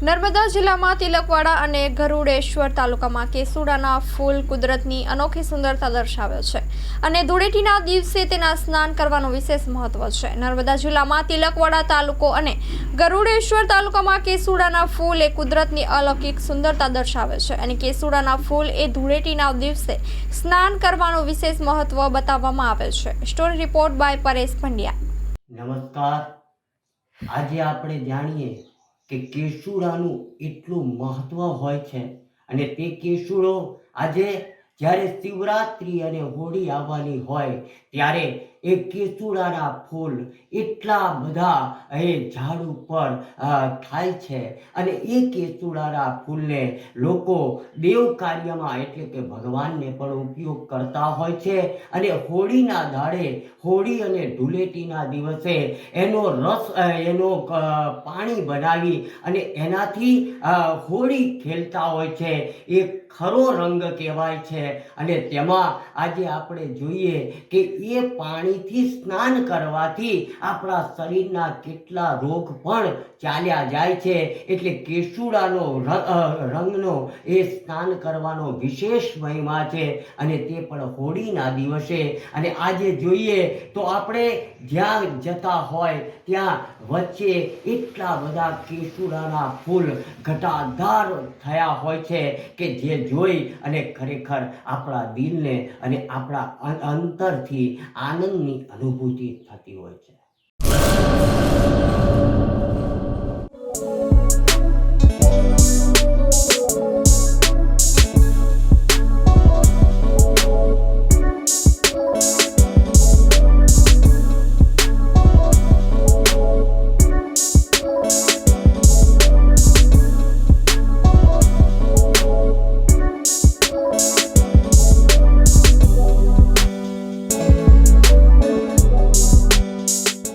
નર્મદા જિલ્લામાં તિલકવાડા અને ગરુડેશ્વર તાલુકામાં કેસુડાના ફૂલ કુદરતની અનોખી સુંદરતા દર્શાવે છે અને ધૂળેટીના દિવસે તેના સ્નાન કરવાનું વિશેષ મહત્વ છે। નર્મદા જિલ્લામાં તિલકવાડા તાલુકો અને ગરુડેશ્વર તાલુકામાં કેસુડાના ફૂલ એ કુદરતની અલૌકિક સુંદરતા દર્શાવે છે અને કેસુડાના ફૂલ એ ધૂળેટીના દિવસે સ્નાન કરવાનું વિશેષ મહત્વ બતાવવામાં આવે છે। Story report by Paresh Pandya. નમસ્કાર। આજે આપણે જાણીએ કે કેસુડાનું એટલું મહત્વ હોય છે અને તે કેસુડો આજે જ્યારે શિવરાત્રી અને હોળી આવવાની હોય ત્યારે એ કેસુડાના ફૂલ એટલા બધા એ ઝાડ ઉપર થાય છે અને એ કેસુડાના ફૂલને લોકો દેવ કાર્યમાં એટલે કે ભગવાનને પણ ઉપયોગ કરતા હોય છે અને હોળીના દાડે હોળી અને ધૂળેટીના દિવસે એનો રસ પાણી બનાવી અને એનાથી હોળી ખેલતા હોય છે। એ ખરો રંગ કહેવાય છે અને તેમાં આજે આપણે જોઈએ કે એ પાણીથી સ્નાન કરવાથી આપણા શરીરના કેટલા રોગ પણ ચાલ્યા જાય છે। એટલે કેસુડાનો રંગનો એ સ્નાન કરવાનો વિશેષ મહિમા છે અને તે પણ હોળીના દિવસે। અને આજે જોઈએ તો આપણે જ્યાં જતા હોય ત્યાં વચ્ચે એટલા બધા કેસુડાના ફૂલ ઘટાદાર થયા હોય છે કે જે જોઈ અને ખરેખર આપણા દિલને અને આપણા અંતરથી આનંદની અનુભૂતિ થતી હોય છે।